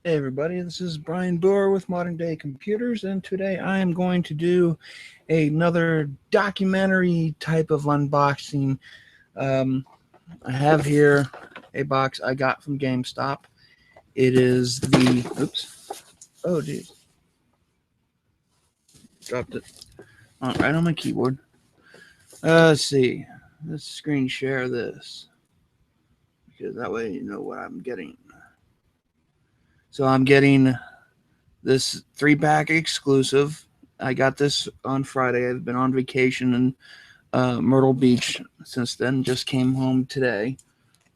Hey everybody, this is Brian Boer with Modern Day Computers, and today I am going to do another documentary type of unboxing. I have here a box I got from Gamestop. It is the, oh geez, dropped it right on my keyboard. Let's see, let's screen share this, because that way you know what I'm getting. So I'm getting this 3-pack exclusive. I got this on Friday. I've been on vacation in Myrtle Beach since then. Just came home today,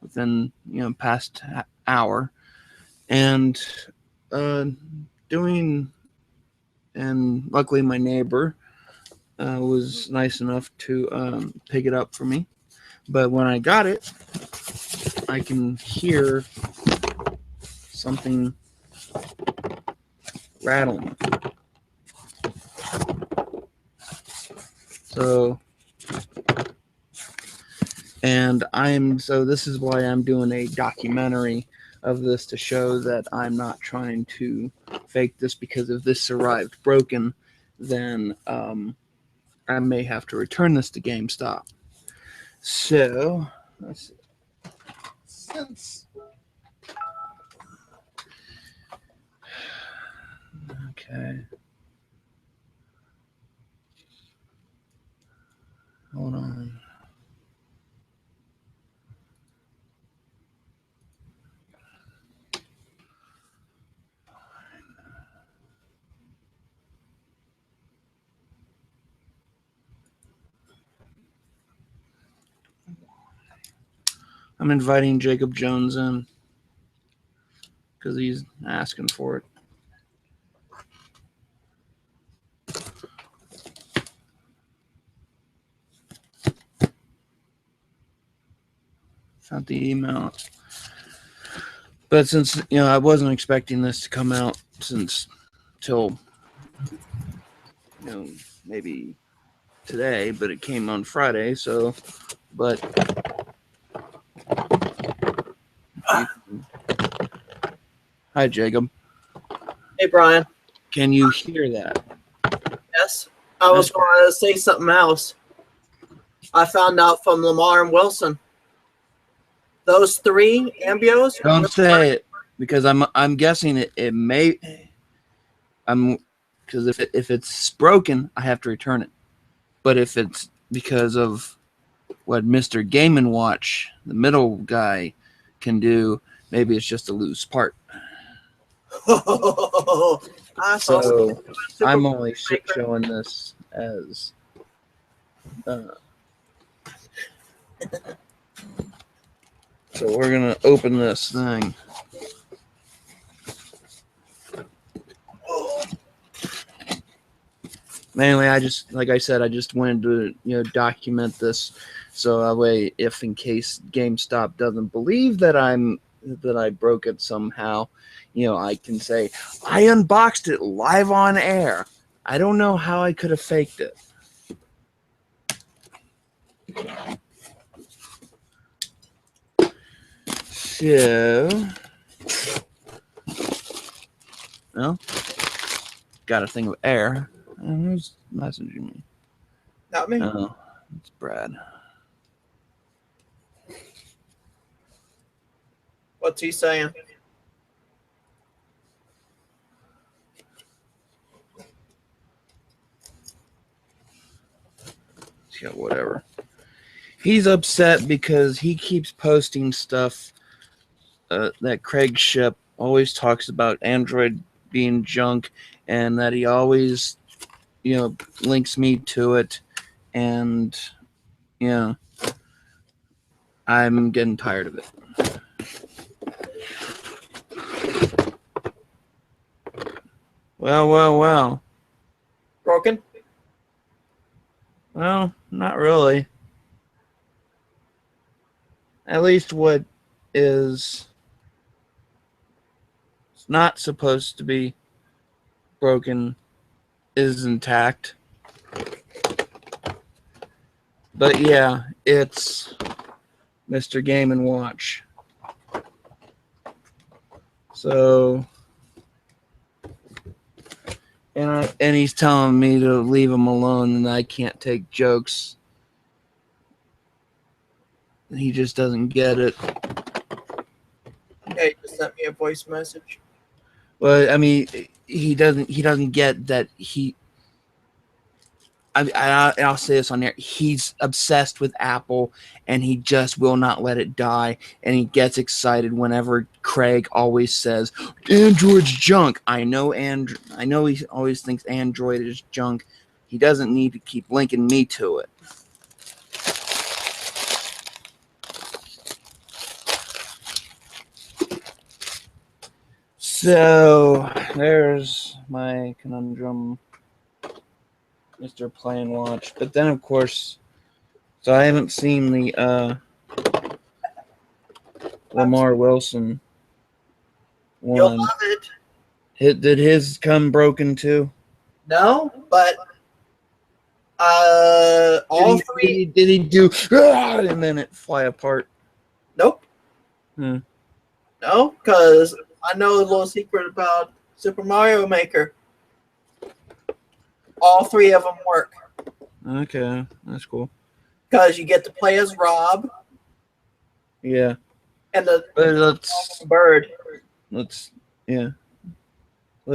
within past hour, and uh, doing. And luckily, my neighbor was nice enough to pick it up for me. But when I got it, I can hear something rattling. So this is why I'm doing a documentary of this, to show that I'm not trying to fake this, because if this arrived broken, then I may have to return this to GameStop. So let's see. Okay. Hold on. I'm inviting Jacob Jones in because he's asking for it. Found the email. But since I wasn't expecting this to come out till maybe today, but it came on Friday. So, but hi, Jacob. Hey, Brian. Can you hear that? Yes. I was going to say something else. I found out from Lamar and Wilson. Those 3 Amiibos. Don't say it, because I'm guessing it may. Because if it's broken, I have to return it. But if it's because of what Mr. Game & Watch, the middle guy, can do, maybe it's just a loose part. So I'm only showing this as so we're gonna open this thing. Mainly, like I said, I just wanted to document this, so that way, if in case GameStop doesn't believe that I broke it somehow, I can say I unboxed it live on air. I don't know how I could have faked it. So, well, got a thing of air. And who's messaging me? Not me. Oh, it's Brad. What's he saying? Yeah, whatever. He's upset because he keeps posting stuff that Craig Ship always talks about Android being junk, and that he always, links me to it, and I'm getting tired of it. Well. Broken? Well, not really. At least what is not supposed to be broken is intact. But yeah, it's Mr. Game & Watch. So And he's telling me to leave him alone and I can't take jokes. He just doesn't get it. Yeah, he just sent me a voice message. Well, I mean, he doesn't get that I'll say this on there. He's obsessed with Apple, and he just will not let it die. And he gets excited whenever Craig always says, "Android's junk." I know he always thinks Android is junk. He doesn't need to keep linking me to it. So there's my conundrum, Mr. Play and Watch. But then, of course, so I haven't seen the Lamar Wilson one. You'll love it. Did his come broken too? No, but all three. Did he do and then it fly apart? Nope. Hmm. No, because I know a little secret about Super Mario Maker. All three of them work. Okay, that's cool. Because you get to play as Rob. Yeah. And the let's bird. Let's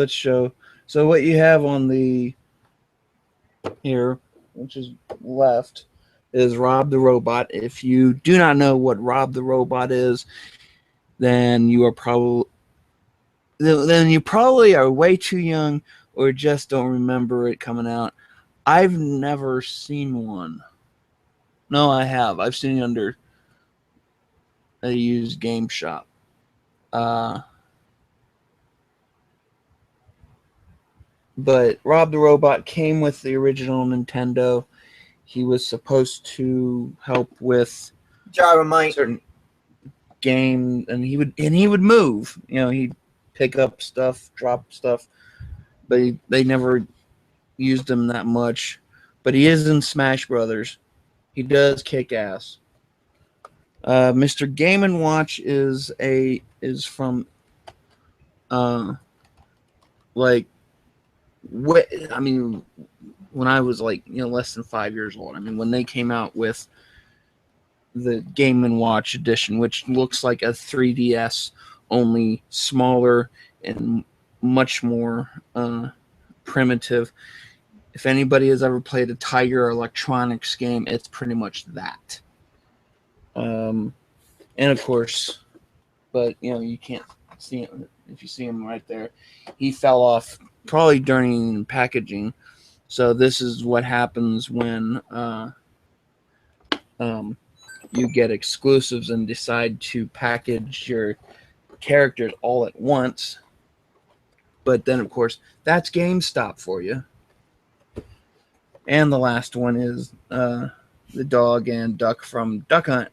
show. So what you have on the here, which is left, is Rob the Robot. If you do not know what Rob the Robot is, then you probably are way too young or just don't remember it coming out. I've never seen one. No, I have. I've seen it under a used game shop. But Rob the Robot came with the original Nintendo. He was supposed to help with certain game, and he would move. You know, he'd pick up stuff, drop stuff, but they never used him that much. But he is in Smash Brothers. He does kick ass. Mr. Game and Watch is from like what I mean, when I was like, less than 5 years old. I mean, when they came out with the Game and Watch edition, which looks like a 3DS, only smaller and much more primitive. If anybody has ever played a Tiger Electronics game, it's pretty much that. And of course, but you can't see him. If you see him right there, he fell off probably during packaging. So this is what happens when you get exclusives and decide to package your characters all at once. But then, of course, that's GameStop for you. And the last one is the dog and duck from Duck Hunt.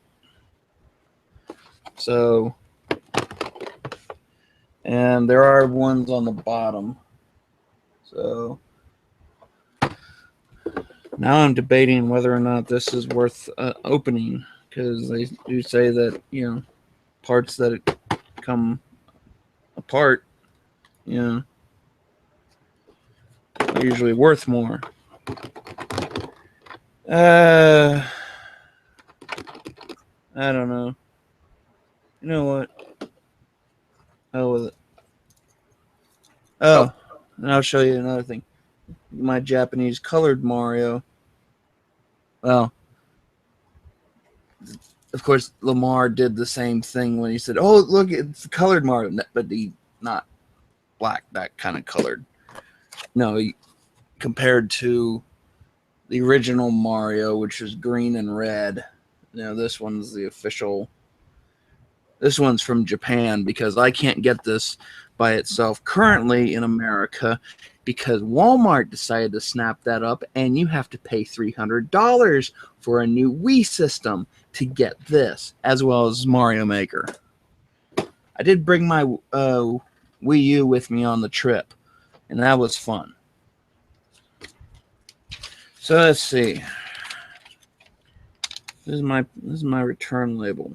So, and there are ones on the bottom. So now I'm debating whether or not this is worth opening, because they do say that parts that come apart, are usually worth more. I don't know. You know what? Hell with it. Oh, and I'll show you another thing. My Japanese colored Mario. Well, of course, Lamar did the same thing when he said, "Oh, look, it's colored Mario," but not black, that kind of colored. No, compared to the original Mario, which was green and red. This one's the official. This one's from Japan, because I can't get this by itself currently in America, because Walmart decided to snap that up, and you have to pay $300 for a new Wii system to get this, as well as Mario Maker. I did bring my Wii U with me on the trip, and that was fun. So let's see. This is my return label.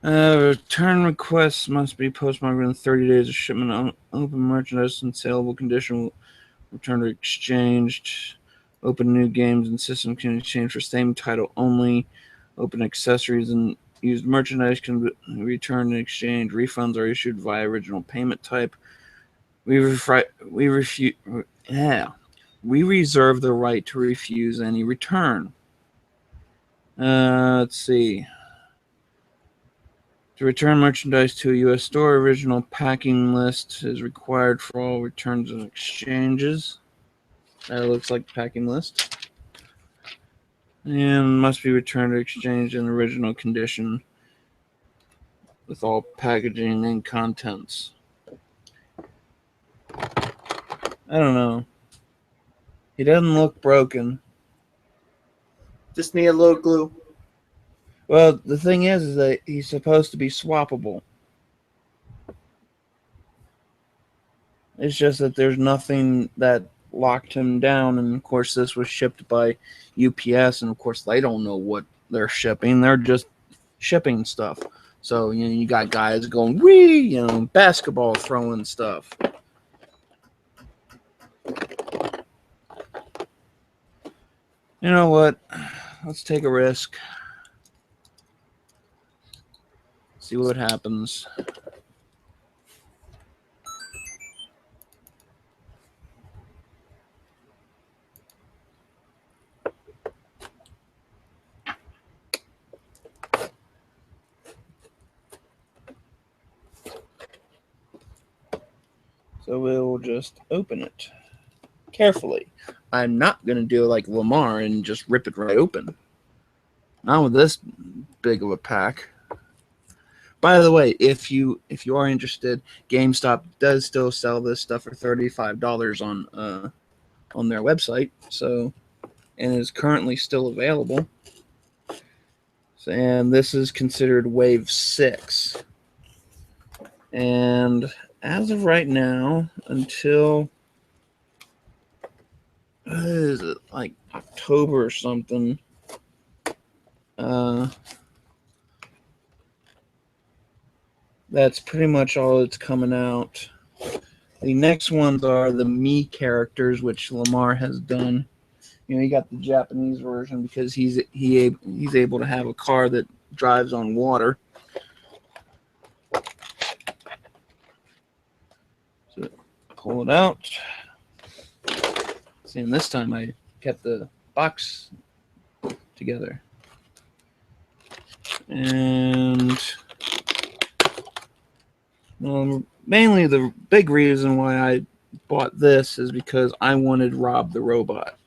Return requests must be postmarked within 30 days of shipment. Open merchandise in saleable condition. Return to exchanged. Open new games and system can exchange for same title only. Open accessories and used merchandise can be returned in exchange. Refunds are issued via original payment type. We reserve the right to refuse any return. Let's see. To return merchandise to a U.S. store, original packing list is required for all returns and exchanges. That looks like packing list. And must be returned or exchanged in original condition with all packaging and contents. I don't know. He doesn't look broken. Just need a little glue. Well, the thing is that he's supposed to be swappable. It's just that there's nothing that locked him down, and of course this was shipped by UPS, and of course they don't know what they're shipping. They're just shipping stuff. So, you got guys going, wee, basketball throwing stuff. You know what? Let's take a risk. See what happens. So we'll just open it carefully. I'm not going to do it like Lamar and just rip it right open. Not with this big of a pack. By the way, if you are interested, GameStop does still sell this stuff for $35 on their website. So, and is currently still available. So, and this is considered Wave 6. And as of right now, until is it like October or something? That's pretty much all that's coming out. The next ones are the Mii characters, which Lamar has done. You got the Japanese version because he's able to have a car that drives on water. So pull it out. See, and this time I kept the box together. And mainly the big reason why I bought this is because I wanted Rob the Robot.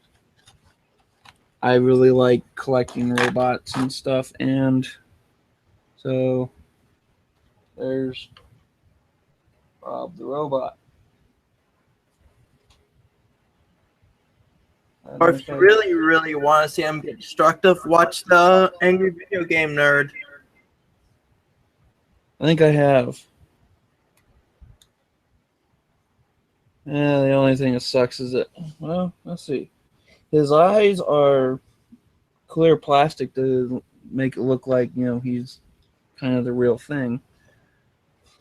I really like collecting robots and stuff, and so there's Rob the Robot. Or if you really, really want to see him get destructive, watch the Angry Video Game Nerd. I think I have. Yeah, the only thing that sucks is that, well, let's see. His eyes are clear plastic to make it look like, he's kind of the real thing.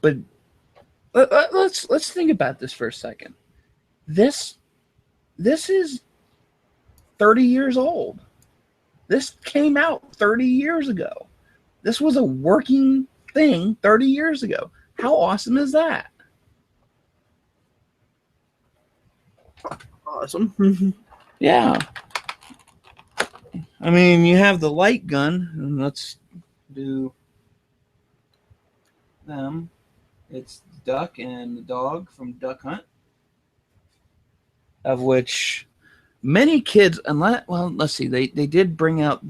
But let's think about this for a second. This is 30 years old. This came out 30 years ago. This was a working thing 30 years ago. How awesome is that? Awesome. Yeah. I mean, you have the light gun, and let's do them. It's Duck and the dog from Duck Hunt, of which many kids, let's see, they did bring out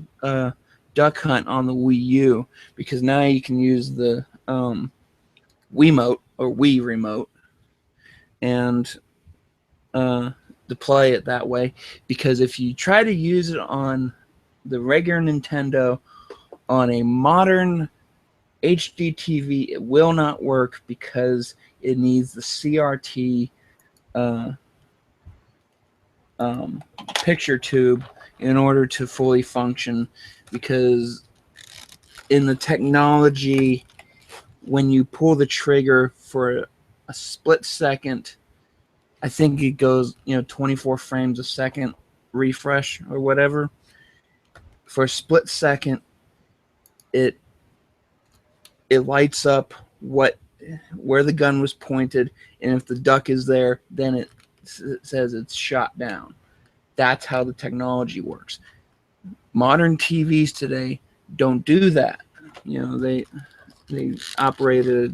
Duck Hunt on the Wii U, because now you can use the Wiimote or Wii remote and deploy it that way. Because if you try to use it on the regular Nintendo on a modern HD TV, it will not work because it needs the CRT picture tube in order to fully function, because in the technology when you pull the trigger for a split second, I think it goes 24 frames a second refresh or whatever. For a split second, it lights up where the gun was pointed, and if the duck is there, then it says it's shot down. That's how the technology works. Modern TVs today don't do that. They operate at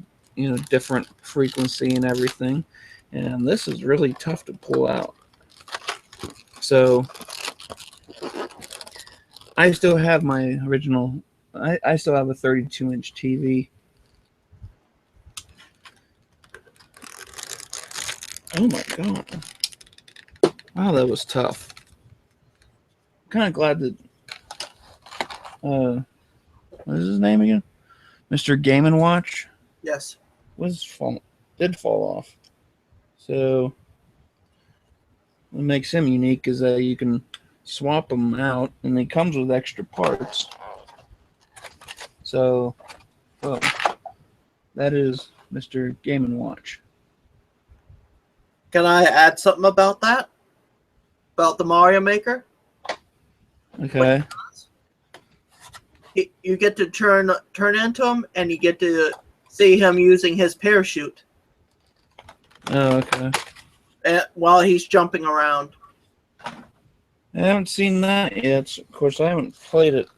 different frequency and everything, and this is really tough to pull out. So I still have my original. I still have a 32-inch TV. Oh my god! Wow, that was tough. I'm kind of glad that. What is his name again? Mr. Game & Watch. Yes. Did fall off. So what makes him unique is that you can swap them out, and he comes with extra parts. So, well, that is Mr. Game & Watch. Can I add something about that? About the Mario Maker? Okay. You get to turn into him, and you get to see him using his parachute. Oh, okay. While he's jumping around. I haven't seen that yet. Of course, I haven't played it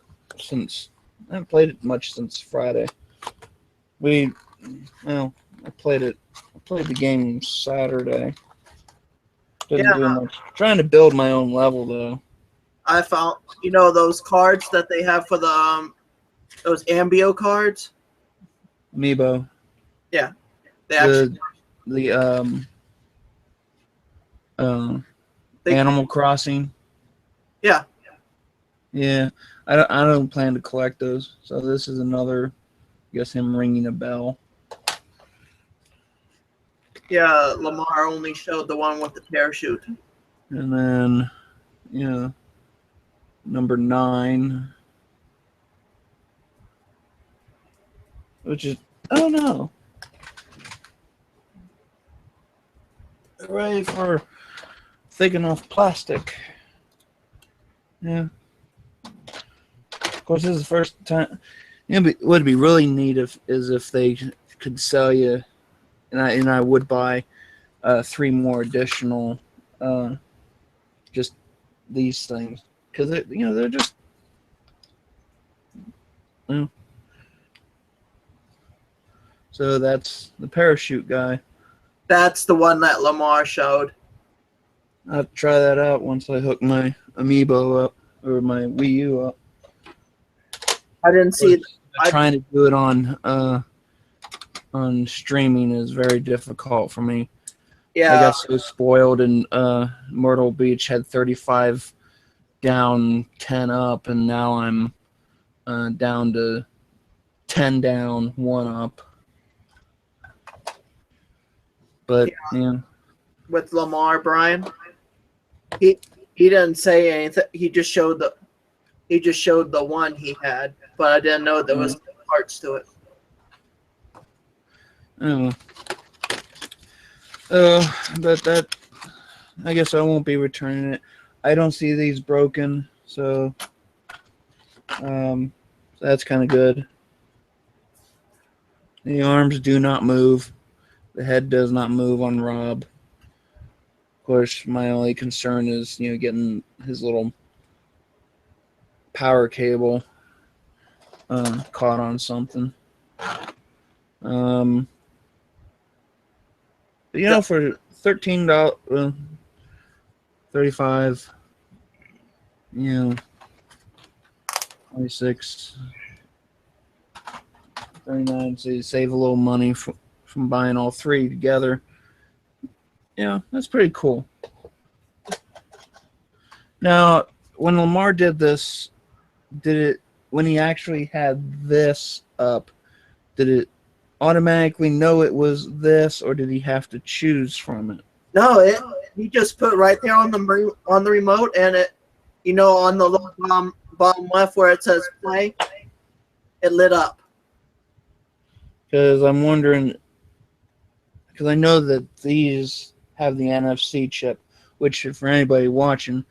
much since Friday. I played the game Saturday. Didn't do much. Trying to build my own level though. I found those cards that they have for the those Amiibo cards. Amiibo. Yeah, Animal Crossing. Yeah. Yeah, I don't plan to collect those. So this is another, I guess, him ringing a bell. Yeah, Lamar only showed the one with the parachute. And then, number 9, which is, oh no. Hooray for thick enough plastic. Yeah. Of course, this is the first time. What'd be really neat if they could sell you, and I would buy 3 more additional, just these things, because they're just. So that's the parachute guy. That's the one that Lamar showed. I'll have to try that out once I hook my Amiibo up, or my Wii U up. I didn't see it. Trying to do it on streaming is very difficult for me. Yeah. I got so spoiled, and Myrtle Beach had 35 down, 10 up, and now I'm down to 10 down, 1 up. But yeah. With Lamar, Brian, he didn't say anything. He just showed the one he had, but I didn't know there was parts to it. But that, I guess I won't be returning it. I don't see these broken, so that's kind of good. The arms do not move. The head does not move on Rob. Of course, my only concern is, getting his little power cable caught on something. But, for $13, 35, 26, 39, so you save a little money from buying all 3 together. Yeah, that's pretty cool. Now, when Lamar did this, when he actually had this up, did it automatically know it was this, or did he have to choose from it? No, he just put right there on the remote, and it, on the little bottom left where it says play, it lit up. Because I'm wondering, because I know that these have the NFC chip, which for anybody watching,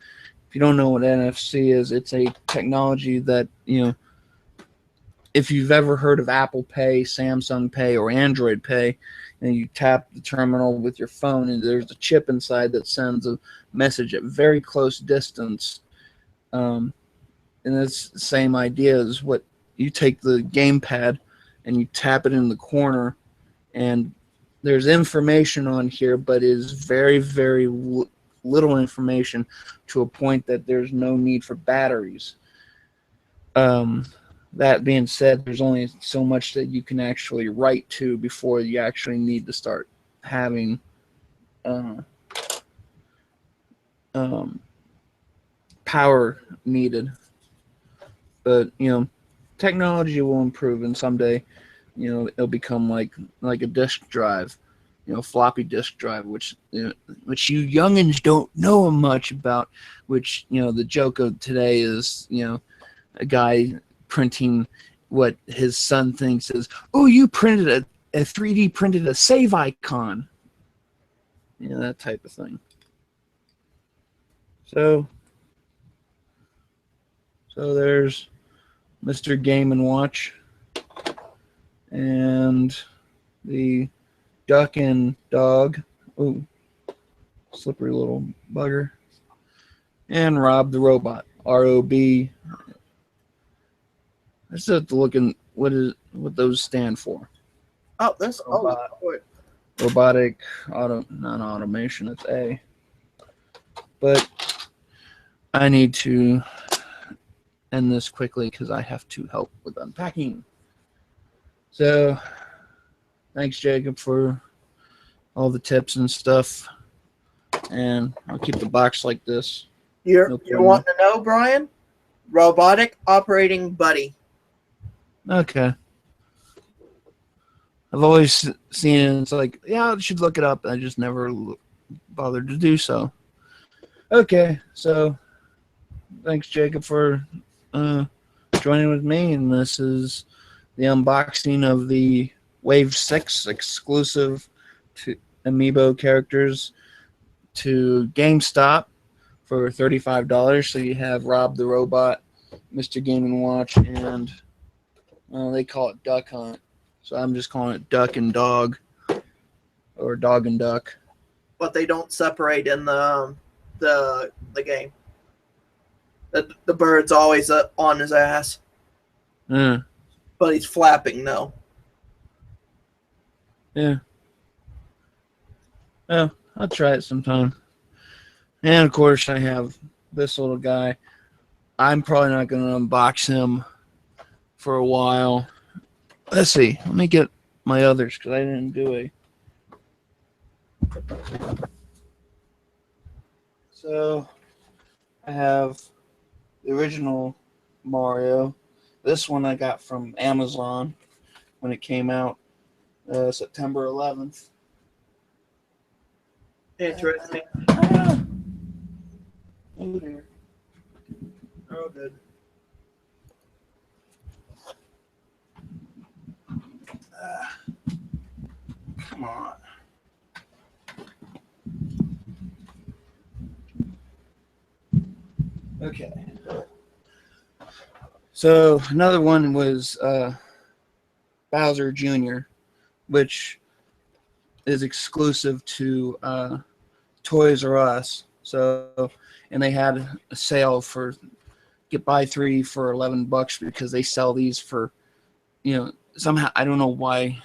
if you don't know what NFC is, it's a technology that, if you've ever heard of Apple Pay, Samsung Pay, or Android Pay, and you tap the terminal with your phone, and there's a chip inside that sends a message at very close distance. And it's the same idea as what you take the gamepad and you tap it in the corner, and there's information on here, but is very, very little information to a point that there's no need for batteries. That being said, there's only so much that you can actually write to before you actually need to start having uh, power needed. But technology will improve, and someday, it'll become like a disk drive, floppy disk drive, which which you youngins don't know much about. Which the joke of today is a guy printing what his son thinks is, oh, you printed a 3D printed a save icon, that type of thing. So there's Mr. Game and Watch and the duck and dog. Ooh, slippery little bugger. And Rob the robot. ROB. I just have to look in what those stand for. Oh, that's robotic not automation. It's A. But I need to end this quickly because I have to help with unpacking. So, thanks, Jacob, for all the tips and stuff. And I'll keep the box like this. You're wanting to know, Brian? Robotic operating buddy. Okay. I've always seen it, and it's like, yeah, I should look it up. I just never bothered to do so. Okay, so thanks, Jacob, for joining with me, and this is the unboxing of the Wave 6 exclusive to Amiibo characters to GameStop for $35. So you have Rob the Robot, Mr. Game & Watch, and they call it Duck Hunt. So I'm just calling it Duck and Dog, or Dog and Duck. But they don't separate in the game. The bird's always on his ass. But he's flapping though. Yeah. Well, I'll try it sometime. And of course, I have this little guy. I'm probably not going to unbox him for a while. Let's see. Let me get my others because I didn't do a. So I have the original Mario. This one I got from Amazon when it came out September 11th. Interesting. Oh dear. Oh, good. Come on. Okay. So another one was Bowser Jr., which is exclusive to Toys R Us. So, and they had a sale for buy 3 for $11 because they sell these for, somehow I don't know why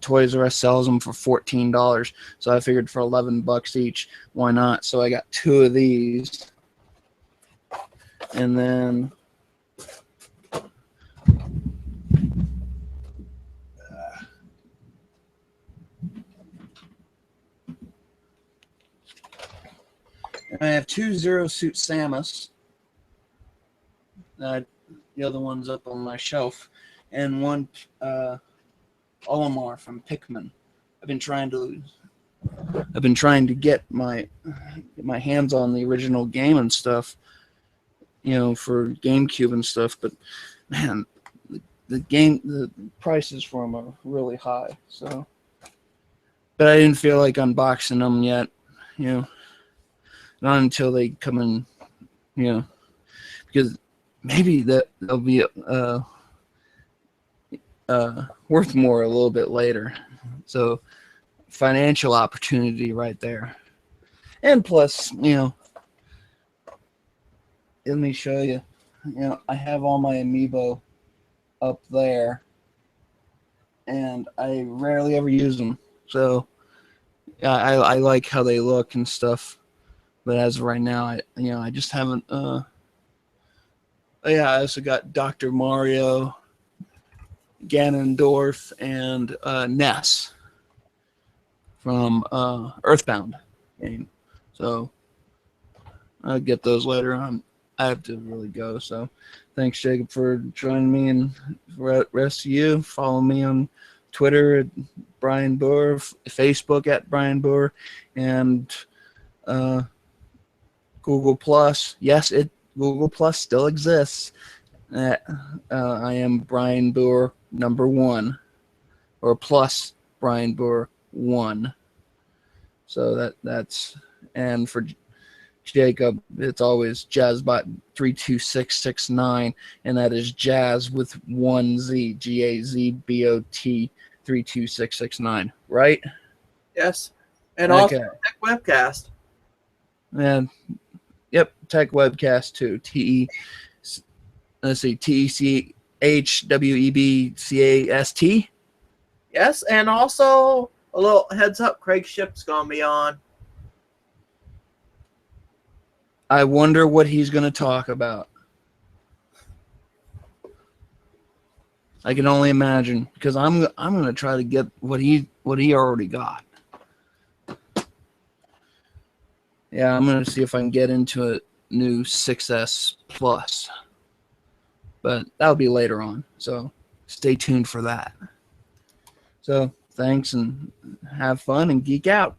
Toys R Us sells them for $14. So I figured for $11 each, why not? So I got 2 of these, and then I have 2 Zero Suit Samus. The other one's up on my shelf, and 1 Olimar from Pikmin. I've been trying to get my hands on the original game and stuff, for GameCube and stuff. But man, the prices for them are really high. So, but I didn't feel like unboxing them yet. You know, not until they come in. You know, because maybe they'll be worth more a little bit later. So, financial opportunity right there. And plus, let me show you. I have all my Amiibo up there, and I rarely ever use them. So, yeah, I like how they look and stuff. But as of right now, I just haven't. Yeah, I also got Dr. Mario, Ganondorf, and Ness from Earthbound game. So I'll get those later on. I have to really go. So thanks, Jacob, for joining me, and for the rest of you, follow me on Twitter at Brian Boer, Facebook at Brian Boer, and Google Plus. Yes, Google Plus still exists. I am Brian Boer #1, or plus Brian Boer 1. So that's, and for Jacob, it's always Jazzbot32669, and that is Jazz with 1Z, GAZBOT 32669, right? Yes. And Okay. also Tech Webcast. And yep, Tech Webcast too. Let's see, TECHWEBCAST. Yes, and also a little heads up, Craig Ship's gonna be on. I wonder what he's going to talk about. I can only imagine, because I'm going to try to get what he already got. Yeah, I'm going to see if I can get into a new 6S Plus, but that'll be later on. So stay tuned for that. So thanks, and have fun and geek out.